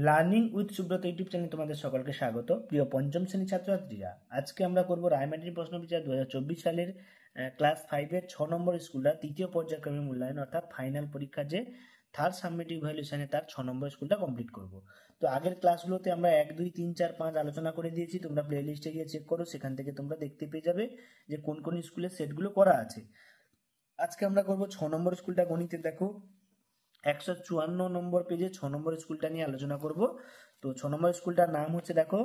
Learning with Subrata YouTube চ্যানেলে তোমাদের সকলকে স্বাগত। প্রিয় পঞ্চম শ্রেণীর ছাত্রছাত্রীরা, আজকে আমরা করব রায়মাটির প্রশ্ন বিচার 2024 সালের ক্লাস 5-এর 6 নম্বর স্কুলটা তৃতীয় পর্যায়ক্রমিক মূল্যায়ন অর্থাৎ ফাইনাল পরীক্ষার যে থার্ড সাবমিটিভ ভ্যালুয়েশনে তার 6 নম্বর স্কুলটা কমপ্লিট করব। তো আগের ক্লাসগুলোতে আমরা 1, 2, 3, 4, 5 আলোচনা করে দিয়েছি। তোমরা প্লে লিস্টে গিয়ে চেক করো, সেখান থেকে তোমরা দেখতে পেয়ে যাবে যে কোন কোন স্কুলের সেটগুলো করা আছে। আজকে আমরা করব 6 নম্বর স্কুলটা। গণিতে দেখো 154 নম্বর পেজে 6 নম্বর স্কুলটা নিয়ে আলোচনা করব। তো 6 নম্বর স্কুলটার নাম হচ্ছে দেখো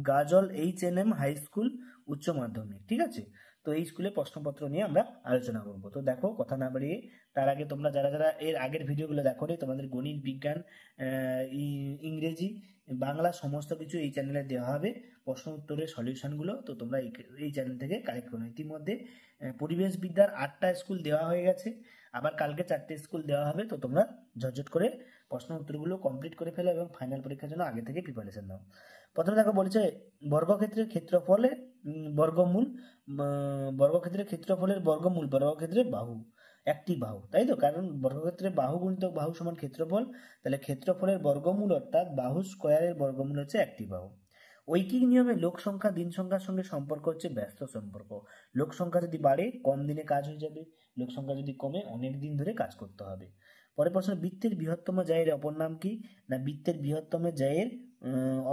গাজল HNM হাই স্কুল উচ্চ মাধ্যমিক, ঠিক আছে। তো এই স্কুলে প্রশ্নপত্র নিয়ে আমরা আলোচনা করব। তো দেখো, কথা না বাড়িয়ে তার আগে তোমরা যারা যারা এর আগের ভিডিওগুলো দেখো নি, তোমাদের গণিত, বিজ্ঞান, ইংরেজি, বাংলা সমস্ত কিছু এই চ্যানেলে দেওয়া হবে, প্রশ্ন উত্তরের সলিউশনগুলো। তো তোমরা এই চ্যানেল থেকে কালেক্ট করো। ইতিমধ্যে পরিবেশ বিদ্যার 8টা স্কুল দেওয়া হয়ে গেছে, আবার কালকে 4টে স্কুল দেওয়া হবে। তো তোমরা ঝটঝট করে প্রশ্ন উত্তরগুলো কমপ্লিট করে ফেলো এবং ফাইনাল পরীক্ষার জন্য আগে থেকে প্রিপারেশন নাও। প্রথমে দেখো বলেছে বর্গক্ষেত্রের ক্ষেত্রফলে বর্গমূল, বর্গক্ষেত্রের ক্ষেত্রফলের বর্গমূল বর্গক্ষেত্রের বাহু, একটি বাহু, তাই তো। কারণ বর্গক্ষেত্রে বাহু গুণিতক বাহু সমান ক্ষেত্রফল, তাহলে ক্ষেত্রফলের বর্গমূল অর্থাৎ বাহু স্কোয়ারের বর্গমূল হচ্ছে একটি বাহু। ঐকিক নিয়মে লোক সংখ্যা দিন সংখ্যার সঙ্গে সম্পর্ক হচ্ছে ব্যস্ত সম্পর্ক। লোক সংখ্যা যদি বাড়ে কম দিনে কাজ হয়ে যাবে, লোক সংখ্যা যদি কমে অনেক দিন ধরে কাজ করতে হবে। পরের প্রশ্ন, বৃত্তের বৃহত্তম জায়ের অপর নাম কি? না, বৃত্তের বৃহত্তম জায়ের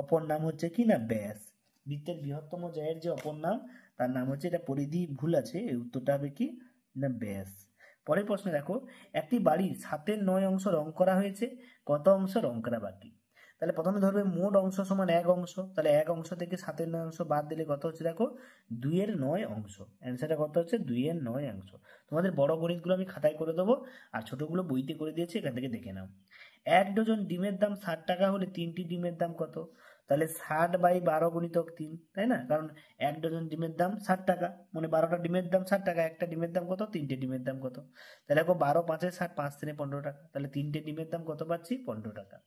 অপর নাম হচ্ছে কি? না, ব্যাস। বৃত্তের বৃহত্তম জায়ের যে অপর নাম তার নাম হচ্ছে, এটা পরিধি ভুল আছে, এই উত্তরটা হবে কি? না, ব্যাস। পরের প্রশ্ন দেখো, একটি বাড়ির 7-এর 9 অংশ রং করা হয়েছে, কত অংশ রং করা বাকি? তাহলে প্রথমে ধরবে মোট অংশ সমান 1 অংশ, তাহলে 1 অংশ থেকে 7-এর 9 অংশ বাদ দিলে কত হচ্ছে? দেখো 2-এর 9 অংশ। অ্যান্সারটা কত হচ্ছে? 2-এর 9 অংশ। তোমাদের বড় গণিতগুলো আমি খাতায় করে দেবো, আর ছোটগুলো বইতে করে দিয়েছি, এখান থেকে দেখে নাও। 1 ডজন ডিমের দাম 60 টাকা হলে 3টি ডিমের দাম কত? তাহলে 60/12 গুণিতক 3, তাই না? কারণ 1 ডজন ডিমের দাম 60 টাকা, মানে 12টা ডিমের দাম 60 টাকা, একটা ডিমের দাম কত? 3টে ডিমের দাম কত? তাহলে দেখো 12 5 60, 5 3 15 টাকা, তাহলে 3টে ডিমের দাম কত পাচ্ছি? 15 টাকা।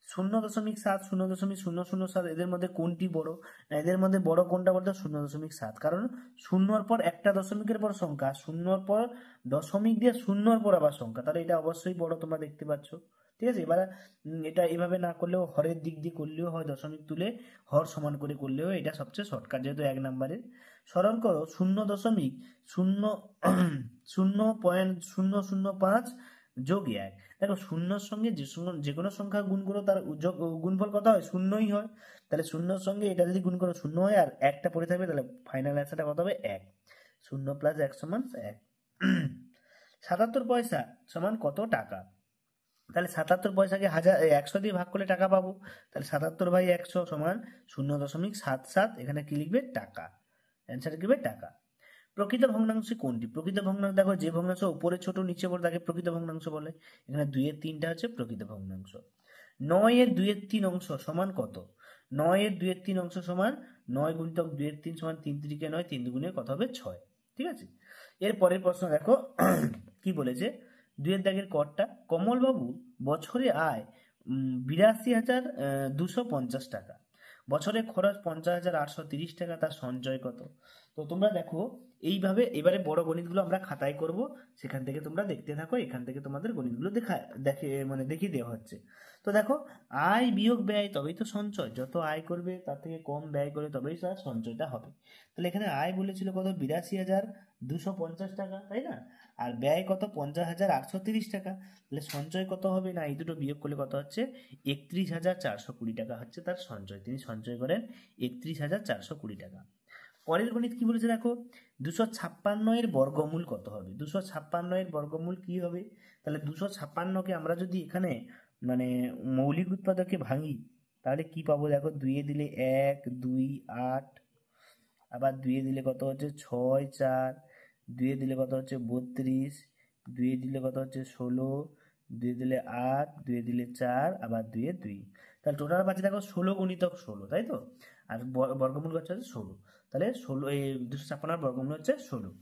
0.7, 0.007, এদের মধ্যে কোনটি বড়? না, এদের মধ্যে বড় কোনটা বলতে? 0.7, কারণ শূন্যর পর একটা দশমিকের পর সংখ্যা, শূন্যর পর দশমিক দিয়ে শূন্যর পর আবার সংখ্যা, তাহলে এটা অবশ্যই বড়, তোমরা দেখতে পাচ্ছ, ঠিক আছে। এবার এটা এভাবে না করলেও হরের দিক দিয়ে করলেও হয়, দশমিক তুলে হর সমান করে করলেও এটা সবচেয়ে শর্টকাট, যেহেতু 1 নম্বরের। স্মরণ করো 0.005 যোগ 1। দেখো শূন্যর সঙ্গে যে কোনো সংখ্যা গুণ করো, তার গুণফল কত হয়? শূন্যই হয়। তাহলে শূন্যর সঙ্গে এটা যদি গুণ করো শূন্য হয়, আর একটা পড়ে থাকবে, তাহলে ফাইনাল অ্যান্সারটা কত হবে? 1। 0 + 1 = 1। 77 পয়সা সমান কত টাকা? তাহলে 77 পয়সাকে 100 দিয়ে ভাগ করলে টাকা পাবো। তাহলে 77/100 সমান 0.77, এখানে কি লিখবে? টাকা। অ্যান্সার কি হবে? টাকা। প্রকৃত ভগ্নাংশ কোনটি? প্রকৃত ভগ্নাংশ দেখো, যে ভগ্নাংশ উপরে ছোট নিচে বড় তাকে প্রকৃত ভগ্নাংশ বলে। এখানে 2-এর 3টা হচ্ছে প্রকৃত ভগ্নাংশ। 9-এর 2-এর 3 অংশ সমান কত? 9-এর 2-এর 3 অংশ সমান 9 গুণিতক 2-এর 3 সমান 3 3 9, 3 2 কত হবে? 6, ঠিক আছে। এর পরের প্রশ্ন দেখো কি বলেছে, 2-এর দাগের করটা, কমলবাবু বছরে আয় 82,250 টাকা, বছরে খরচ 50,830 টাকা, তার সঞ্চয় কত? তো তোমরা দেখো এইভাবে, এবারে বড় গণিতগুলো আমরা খাতায় করব, সেখান থেকে তোমরা দেখতে থাকো, এখান থেকে তোমাদের গণিতগুলো দেখিয়ে দেওয়া হচ্ছে। তো দেখো, আয় বিয়োগ ব্যয় তবেই তো সঞ্চয়, যত আয় করবে তার থেকে কম ব্যয় করে তবেই তার সঞ্চয়টা হবে। তাহলে এখানে আয় বলেছিল কত? 82,250 টাকা, তাই না? আর ব্যয় কত? 50,830 টাকা। তাহলে সঞ্চয় কত হবে? না, এই দুটো বিয়োগ করলে কত হচ্ছে? 31,420 টাকা হচ্ছে তার সঞ্চয়। তিনি সঞ্চয় করেন 31,420 টাকা। পরের গণিত কি বলেছে দেখো, 256 এর বর্গমূল কত হবে? 256 এর বর্গমূল কি হবে? তাহলে 256কে আমরা যদি এখানে মানে মৌলিক উৎপাদকে ভাঙি, তাহলে কি পাবো? দেখো 2 দিলে 1, 2, 8, আবার 2 দিলে কত হচ্ছে? 6, 4, 2 দিলে কত হচ্ছে? 32, 2 দিলে কত হচ্ছে? 16, 2 দিলে 8, 2 দিলে 4, আবার 2 2। তাহলে টোটাল পাচ্ছি দেখো 16 গুণিতক 16, তাই তো। আর বর্গমূল হচ্ছে 16, তাহলে 16, এই 256 বর্গমূল হচ্ছে 16।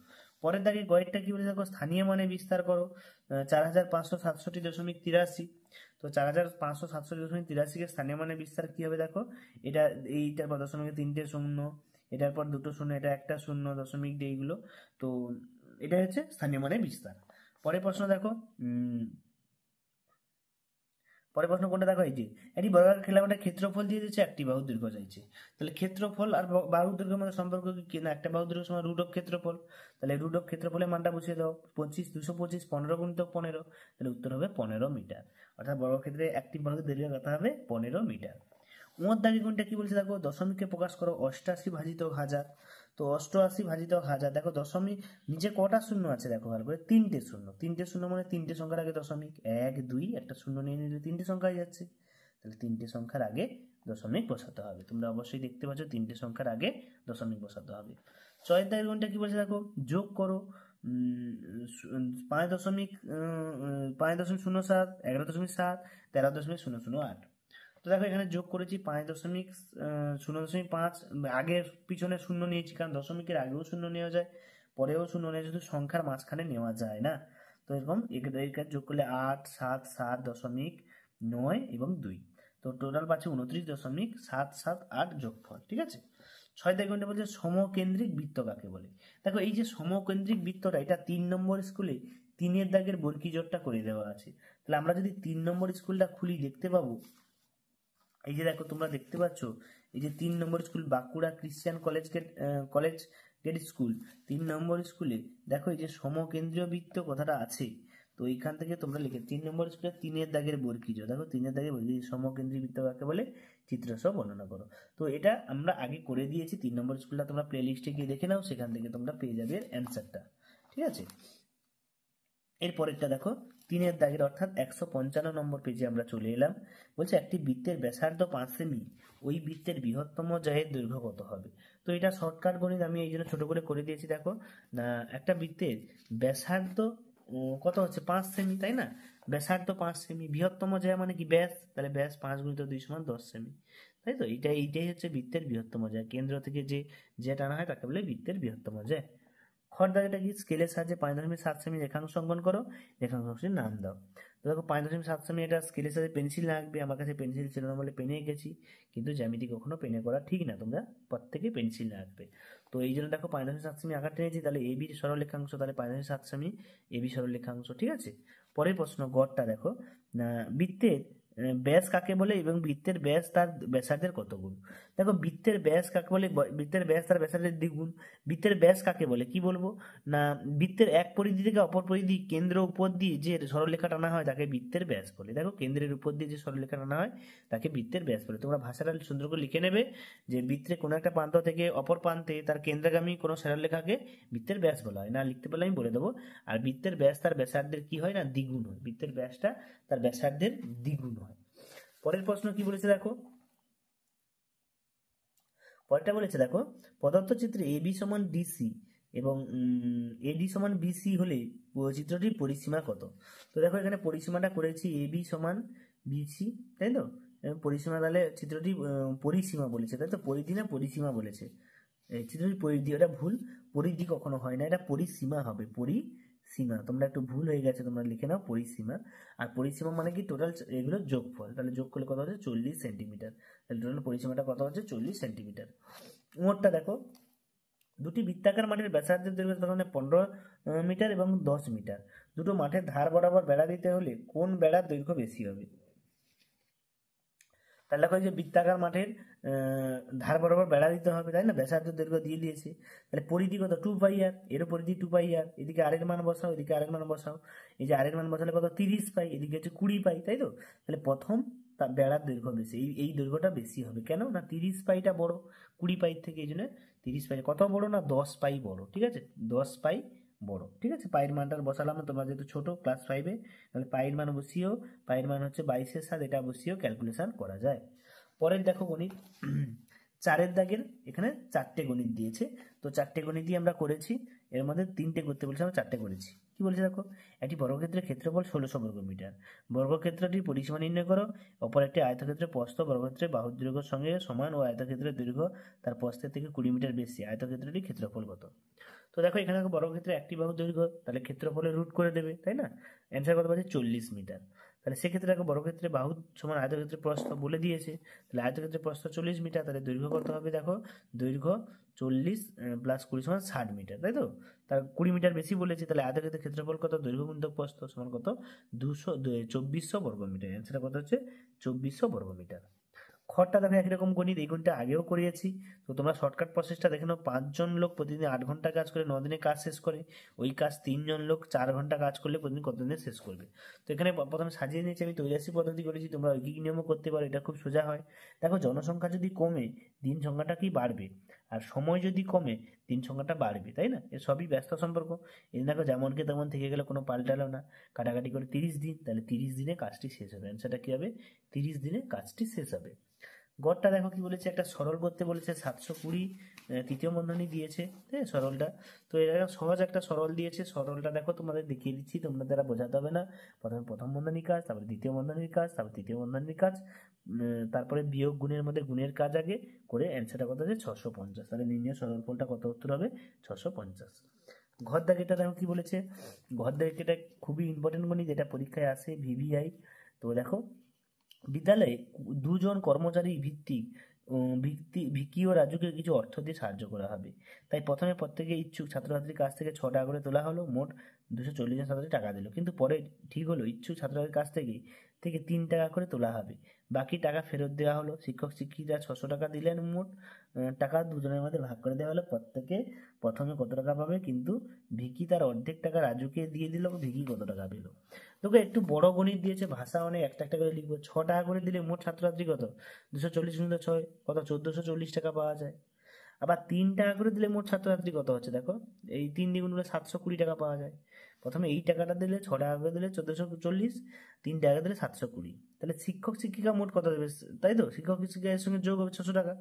পরের দাগে গয়েরটা কি বলে দেখো, স্থানীয় মানে বিস্তার করো 4,567.83। তো 4,567.83 স্থানীয় মানে বিস্তার কি হবে দেখো, এটা এইটার পর দশমিকে 3টে শূন্য, এটার পর 2টো শূন্য, এটা একটা শূন্য, দশমিক দিয়ে এইগুলো। তো এটা হচ্ছে স্থানীয় মানে বিস্তার। পরের প্রশ্ন দেখো, পরের প্রশ্ন কোনটা দেখো, এই যে একটি বর্গাকার খেলামাঠের ক্ষেত্রফল দিয়ে দিচ্ছে, একটি বাহুর দৈর্ঘ্য চাইছে। তাহলে ক্ষেত্রফল আর বাহুর দৈর্ঘ্যের মধ্যে সম্পর্ক কি না, একটা বাহুর দৈর্ঘ্য সমান রুট অফ ক্ষেত্রফল। তাহলে রুট অফ ক্ষেত্রফলের মানটা বসিয়ে দাও, 225, 15 গুণিতক 15, তাহলে উত্তর হবে 15 মিটার। অর্থাৎ বর্গক্ষেত্রে একটি বাহুর দৈর্ঘ্য কত হবে, 15 মিটার। দাগের গুণটা কি বলছে দেখো, দশমিককে প্রকাশ করো 88 ভাজিত 1000। তো 88 ভাজিত 1000, দেখো দশমিক নিচে কটা শূন্য আছে দেখো ভালো করে, তিনটে শূন্য। তিনটে শূন্য মানে তিনটে সংখ্যার আগে দশমিক, 1 2 একটা শূন্য নিয়ে নিলে তিনটে সংখ্যা হয়ে যাচ্ছে। তাহলে তিনটে সংখ্যার আগে দশমিক বসাতে হবে। তোমরা অবশ্যই দেখতে পাচ্ছ তিনটে সংখ্যার আগে দশমিক বসাতে হবে। 6 গুণটা কি বলছে দেখো, যোগ করো 5.07, 11.7, 13.008। তো দেখো এখানে যোগ করেছি 5.0.5, আগের পিছনে শূন্য নিয়েছি, কারণ দশমিকের আগেও শূন্য নেওয়া যায়, পরেও শূন্য নেওয়া যায়, শুধু সংখ্যার মাঝখানে নেওয়া যায় না। তো এরকম এখানে যোগ করলে 8, 7, 7.9 এবং 2, তো টোটাল পাচ্ছে 29.778 যোগফল। ঠিক আছে। 6 বলছে সমকেন্দ্রিক বৃত্ত কাকে বলে। দেখো এই যে সমকেন্দ্রিক বৃত্তটা, এটা 3 নম্বর স্কুলে 3-এর দাগের বর্গীজোড়টা করে দেওয়া আছে। তাহলে আমরা যদি 3 নম্বর স্কুলটা খুলি দেখতে পাবো, এই যে দেখো তোমরা দেখতে পাচ্ছ, এই যে 3 নম্বর school Bankura Christian college gate school, 3 নম্বর স্কুলে দেখো এই যে সমকেন্দ্রীয় বৃত্ত কথাটা আছে। তো এইখান থেকে তোমরা লিখে 3 নম্বর স্কুলে 3-এর দাগের বর্গীজ, দেখো 3-এর দাগের বর্গীজ সমকেন্দ্রী বৃত্ত কাকে বলে চিত্রসহ বর্ণনা করো। তো এটা আমরা আগে করে দিয়েছি, 3 নম্বর স্কুলটা তোমরা প্লে লিস্টে গিয়ে দেখে নাও, সেখান থেকে তোমরা পেয়ে যাবে অ্যান্সারটা। ঠিক আছে। এরপরেরটা দেখো, 3-এর দাগের অর্থাৎ 155 নম্বর পেজে আমরা চলে এলাম। বলছে একটি বৃত্তের ব্যাসার্ধ 5 সেমি, ওই বৃত্তের বৃহত্তম জায়ের দৈর্ঘ্য কত হবে। তো এটা শর্টকাট গণিত, আমি এই জন্য ছোট করে দিয়েছি। দেখো না, একটা বৃত্তের ব্যাসার্ধ কত হচ্ছে, 5 সেমি, তাই না। ব্যাসার্ধ 5 সেমি, বৃহত্তম জায় মানে কি ব্যাস, তাহলে ব্যাস 5 × 2 = 10 সেমি, তাই তো। এইটাই হচ্ছে বৃত্তের বৃহত্তম জায়, কেন্দ্র থেকে যে টানা হয় তাকে বলে বৃত্তের বৃহত্তম জায়। দাগেটা কি, স্কেলের সাহায্যে 5.7 সেমি রেখাংশ অঙ্কন করো, রেখাংশটির নাম দাও। তো দেখো 5.7 সেমি, এটা স্কেলের সাথে পেন্সিল লাগবে, আমার কাছে পেন্সিল ছিল না বলে পেনে এঁকেছি, কিন্তু জ্যামিতি কখনো পেনে করা ঠিক না, তোমরা প্রত্যেকে পেন্সিল রাখবে। তো এই জন্য দেখো 5.7 সেমি আঁকাটা নিয়েছি, তাহলে এবি সরলরেখাংশ, তাহলে 5.7 সেমি এবি সরলরেখাংশ। ঠিক আছে। পরের প্রশ্ন গড়টা দেখো, বৃত্তের ব্যাস কাকে বলে এবং বৃত্তের ব্যাস তার ব্যাসার্ধের কত গুণ। দেখো বৃত্তের ব্যাস কাকে বলে, বৃত্তের ব্যাস তার ব্যাসার্ধের দ্বিগুণ। বৃত্তের ব্যাস কাকে বলে কি বলবো না, বৃত্তের এক পরিধি থেকে অপর পরিধি কেন্দ্র উপর দিয়ে যে সরলরেখা টানা হয় তাকে বৃত্তের ব্যাস বলে। দেখো কেন্দ্রের উপর দিয়ে যে সরলরেখা টানা হয় তাকে বৃত্তের ব্যাস বলে। তোমরা ভাষাটা সুন্দর করে লিখে নেবে যে বৃত্তের কোনো একটা প্রান্ত থেকে অপর প্রান্তে তার কেন্দ্রগামী কোনো সরলরেখাকে বৃত্তের ব্যাস বলা হয়। না লিখতে পারলে আমি বলে দেবো। আর বৃত্তের ব্যাস তার ব্যাসার্ধের কি হয় না, দ্বিগুণ হয়। বৃত্তের ব্যাসটা তার ব্যাসার্ধের দ্বিগুণ হয়। পরের প্রশ্ন কি বলেছে দেখো, পরেরটা বলেছে দেখো, প্রদত্ত চিত্রে এবি সমান ডিসি এবং এডি সমান বিসি হলে চিত্রটির পরিসীমা কত। তো দেখো এখানে পরিসীমাটা করেছি এবি সমান বিসি, তাই তো। পরিসীমা তাহলে চিত্রটি পরিসীমা বলেছে, তাই তো, পরিধি না পরিসীমা বলেছে। চিত্রটির পরিধি, ওটা ভুল, পরিধি কখনো হয় না, এটা পরিসীমা হবে, পরিসীমা। তোমরা একটু ভুল হয়ে গেছে, তোমরা লিখে নাও পরিসীমা। আর পরিসীমা মানে কি, টোটাল এগুলো যোগফল, তাহলে যোগ করলে কত হচ্ছে 40 সেন্টিমিটার। তাহলে টোটাল পরিসীমাটা কত হচ্ছে 40 সেন্টিমিটার। মোটটা দেখো, দুটি বৃত্তাকার মাঠের ব্যাসার্ধের দৈর্ঘ্য তখন 15 মিটার এবং 10 মিটার। দুটো মাঠের ধার বরাবর বেড়া দিতে হলে কোন বেড়ার দৈর্ঘ্য বেশি হবে। তাহলে দেখো যে বৃত্তাকার মাঠের ধার বরাবর বেড়া দিতে হবে, তাই না, ব্যাসার্ধ দৈর্ঘ্য দিয়ে দিয়েছে। তাহলে পরিধি কত, 2πr, এরও পরিধি 2πr, এদিকে আরের মান বসাও, এদিকে আরের মান বসাও। এই যে আরের মান বসালে কত, 30 পাই, এদিকে হচ্ছে 20 পাই, তাই তো। তাহলে প্রথম তার বেড়ার দৈর্ঘ্য বেশি, এই দৈর্ঘ্যটা বেশি হবে, কেন না 30 পাইটা বড় 20 পাই থেকে, এই জন্য 30 পাই কত বড় না 10 পাই বড়। ঠিক আছে, 10 পাই বড়। ঠিক আছে, পায়ের মানটা বসালাম, তোমরা যেহেতু ছোট ক্লাস 5-এ, তাহলে পায়ের মান বসিয়েও, পায়ের মান হচ্ছে 22-এর 7, এটা বসিয়েও ক্যালকুলেশন করা যায়। পরের দেখো গণিত, 4-এর দাগের এখানে 4টে গণিত দিয়েছে। তো 4টে গণিত দিয়ে আমরা করেছি, এর মধ্যে 3টে করতে বলছে, আমরা 4টে করেছি। কি বলছে দেখো, একটি বর্গক্ষেত্রের ক্ষেত্রফল 1600 বর্গমিটার, বর্গক্ষেত্রটির পরিসীমা নির্ণয় করো। অপর একটি আয়তক্ষেত্রের প্রস্থ বর্গক্ষেত্রের বাহুর দৈর্ঘ্যের সঙ্গে সমান ও আয়তক্ষেত্রের দৈর্ঘ্য তার প্রস্থের থেকে 20 মিটার বেশি, আয়তক্ষেত্রটির ক্ষেত্রফল কত। তো দেখো এখানে বর্গক্ষেত্রে একটি বাহুর দৈর্ঘ্য, তাহলে ক্ষেত্রফলের রুট করে দেবে, তাই না। অ্যান্সার কত পাচ্ছে 40 মিটার। তাহলে সেক্ষেত্রে দেখো বর্গক্ষেত্রে বাহু সমান আয়তক্ষেত্রে প্রস্থ বলে দিয়েছে, তাহলে আয়তক্ষেত্রে প্রস্থ 40 মিটার, তাহলে দৈর্ঘ্য কত হবে দেখো, দৈর্ঘ্য 40 প্লাস 20 সমান 60 মিটার, তাই তো? তার 20 মিটার বেশি বলেছে, তাহলে আয়তক্ষেত্রের ক্ষেত্রফল কত, দৈর্ঘ্য গুণিতক প্রস্থ সমান কত, 2400 বর্গ মিটার। অ্যান্সারটা কত হচ্ছে 2400 বর্গ মিটার। খড়টা দেখো একই রকম গণিত, এই গণিতটা আগেও করিয়েছি। তো তোমরা শর্টকাট প্রসেসটা দেখে নাও। 5 জন লোক প্রতিদিন 8 ঘন্টা কাজ করে 9 দিনে কাজ শেষ করে, ওই কাজ 3 জন লোক 4 ঘন্টা কাজ করলে প্রতিদিন কত দিনে শেষ করবে। তো এখানে প্রথমে সাজিয়ে নিয়েছি আমি, তৈরাসি পদ্ধতি করেছি, তোমরা ঐকিক নিয়মও করতে পারো, এটা খুব সোজা হয়। দেখো জনসংখ্যা যদি কমে দিন সংখ্যাটা কি বাড়বে, আর সময় যদি কমে দিন সংখ্যাটা বাড়বে, তাই না? এ সবই ব্যস্ত সম্পর্ক। এই দেখো যেমনকে তেমন থেকে গেলে কোনো পাল্টালো না, কাটাকাটি করে 30 দিন, তাহলে 30 দিনে কাজটি শেষ হবে। অ্যান্সারটা কি হবে, 30 দিনে কাজটি শেষ হবে। গড়টা দেখো কি বলেছে, একটা সরল করতে বলেছে, 720 তৃতীয় বন্ধনী দিয়েছে, হ্যাঁ সরলটা। তো এটা সহজ একটা সরল দিয়েছে, সরলটা দেখো তোমাদের দেখিয়ে দিচ্ছি, তোমাদের দ্বারা বোঝাতে হবে না। প্রথমে প্রথম বন্ধনীর কাজ, তারপরে দ্বিতীয় বন্ধনীর কাজ, তারপর তৃতীয় বন্ধনীর কাজ, তারপরে বিয়োগ গুণের মধ্যে গুণের কাজ আগে করে অ্যান্সারটা কত হচ্ছে 650। তাহলে নির্ণয় সরলফলটা কত উত্তর হবে 650। ঘর দাগেটা দেখো কি বলেছে, ঘর দাগেটা খুবই ইম্পর্টেন্ট গণিত, যেটা পরীক্ষায় আসে ভিভিআই। তো দেখো বিদ্যালয়ে 2 জন কর্মচারী ভিকি ও রাজুকে কিছু অর্থ দিয়ে সাহায্য করা হবে। তাই প্রথমে প্রত্যেকে ইচ্ছুক ছাত্রছাত্রীর কাছ থেকে 6 টাকা করে তোলা হলো, মোট 240 জন ছাত্রছাত্রী টাকা দিল। কিন্তু পরে ঠিক হলো ইচ্ছুক ছাত্রছাত্রীর কাছ থেকে 3 টাকা করে তোলা হবে, বাকি টাকা ফেরত দেওয়া হলো। শিক্ষক শিক্ষিকা 600 টাকা দিলেন, মোট টাকা দুজনের মধ্যে ভাগ করে দেওয়া হলো। প্রত্যেকে প্রথমে কত টাকা পাবে, কিন্তু ভিকি তার অর্ধেক টাকা রাজুকে দিয়ে দিল, ভিকি কত টাকা পেল। তোকে একটু বড় গণিত দিয়েছে, ভাষা অনেক, একটা একটা করে লিখবো। 6 টাকা করে দিলে মোট ছাত্রছাত্রী কত, 240 গুণিত 6 কত, 1440 টাকা পাওয়া যায়। আবার 3 টাকা করে দিলে মোট ছাত্রছাত্রী কত হচ্ছে দেখো, এই 3 দ্বিগুণ হলে 720 টাকা পাওয়া যায়। প্রথমে এই টাকাটা দিলে, 6 টাকা করে দিলে 1440, 3 টাকা দিলে 720, তাহলে শিক্ষক শিক্ষিকা মোট কত দেবে, তাই তো? শিক্ষক শিক্ষিকা এর সঙ্গে যোগ হবে 600 টাকা,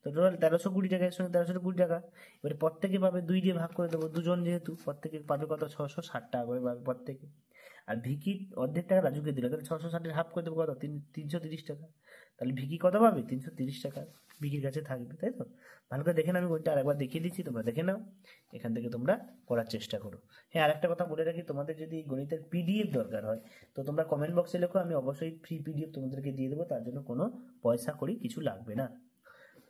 তো টোটাল 1320 টাকা, এর সঙ্গে 1320 টাকা। এবারে প্রত্যেকে পাবে 2 দিয়ে ভাগ করে দেবো, দুজন যেহেতু, প্রত্যেকে পাবে কত, 660 টাকা করে পাবে প্রত্যেকে। আর ভিকি অর্ধেক টাকা রাজুকে দিল, তাহলে 660 হাফ করে দেবো কত, 330 টাকা। তাহলে ভিকি কত পাবে, 330 টাকা ভিকির কাছে থাকবে, তাই তো? ভালো করে দেখে নাও, আমি বইটা আরেকবার দেখিয়ে দিচ্ছি, তোমরা দেখে নাও, এখান থেকে তোমরা করার চেষ্টা করো। হ্যাঁ, আরেকটা কথা বলে রাখি, তোমাদের যদি গণিতের পিডিএফ দরকার হয় তো তোমরা কমেন্ট বক্সে লেখো, আমি অবশ্যই ফ্রি পিডিএফ তোমাদেরকে দিয়ে দেবো, তার জন্য কোনো পয়সা করি কিছু লাগবে না।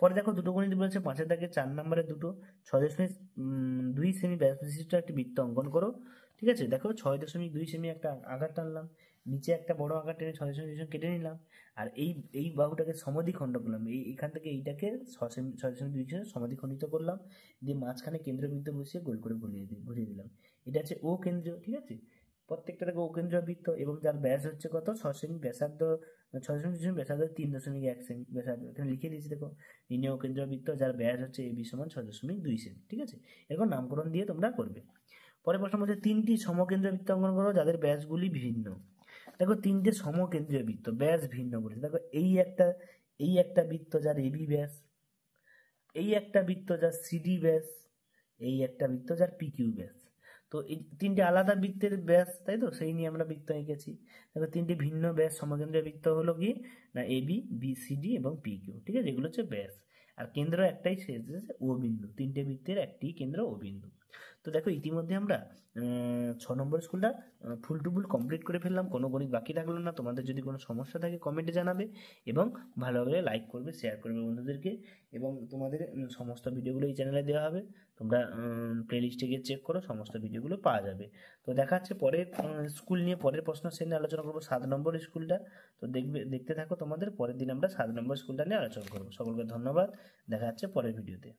পরে দেখো দুটো গণিত বলেছে, 5-এর দাগে 4 নম্বরে দুটো 6.2 সেমি ব্যাস বিশিষ্ট একটি বৃত্ত অঙ্কন করো। ঠিক আছে, দেখো 6.2 সেমি একটা আঘাত টানলাম, নিচে একটা বড় আঘাত টেনে 6.2 কেটে নিলাম, আর এই বাহুটাকে সমদ্বিখণ্ড করলাম, এখান থেকে এইটাকে 6.2 সমদ্বিখণ্ডিত করলাম, দিয়ে মাঝখানে কেন্দ্রবিন্দু বসিয়ে গোল করে ঘুরিয়ে দিলাম। এটা হচ্ছে ও কেন্দ্র, ঠিক আছে? প্রত্যেকটা থেকে ও কেন্দ্র বৃত্ত, এবং যার ব্যাস হচ্ছে কত, 6 সেমি ব্যাসার্ধ, 6.2 ব্যাসার্ধ 3.1 সেমি ব্যাসার্ধ, এখানে লিখে দিয়েছি দেখো, নির্ণয় কেন্দ্র বৃত্ত যার ব্যাস হচ্ছে এবি সমান 6.2 সেমি। ঠিক আছে, এরকম নামকরণ দিয়ে তোমরা করবে। পরের প্রশ্ন বলছে, 3টি সমকেন্দ্রীয় বৃত্ত অঙ্কন করো যাদের ব্যাসগুলি ভিন্ন। দেখো 3টে সমকেন্দ্রীয় বৃত্ত, ব্যাস ভিন্ন বলেছে। দেখো এই একটা বৃত্ত যার এবি ব্যাস, এই একটা বৃত্ত যার সিডি ব্যাস, এই একটা বৃত্ত যার পিকিউ ব্যাস। তো এই 3টে আলাদা বৃত্তের ব্যাস, তাই তো? সেই নিয়ে আমরা বৃত্ত এঁকেছি। দেখো 3টি ভিন্ন ব্যাস সমকেন্দ্রীয় বৃত্ত হলো কি না, এবি, বিসিডি এবং পিকিউ। ঠিক আছে, এগুলো হচ্ছে ব্যাস। আর কেন্দ্র একটাই, শেষ ও বিন্দু, 3টে বৃত্তের একটি কেন্দ্র ও বিন্দু। তো দেখো ইতিমধ্যে আমরা 6 নম্বর স্কুলটা ফুল টু ফুল কমপ্লিট করে ফেললাম, কোনো গণিত বাকি থাকলো না। তোমাদের যদি কোনো সমস্যা থাকে কমেন্টে জানাবে, এবং ভালোভাবে লাইক করবে, শেয়ার করবে বন্ধুদেরকে, এবং তোমাদের সমস্ত ভিডিওগুলো এই চ্যানেলে দেওয়া হবে। তোমরা প্লেলিস্টে গিয়ে চেক করো, সমস্ত ভিডিওগুলো পাওয়া যাবে। তো দেখা হচ্ছে পরের স্কুল নিয়ে, পরের প্রশ্ন শ্রেণী আলোচনা করবো 7 নম্বর স্কুলটা। তো দেখতে থাকো, তোমাদের পরের দিন আমরা 7 নম্বর স্কুলটা নিয়ে আলোচনা করবো। সকলকে ধন্যবাদ, দেখা হচ্ছে পরের ভিডিওতে।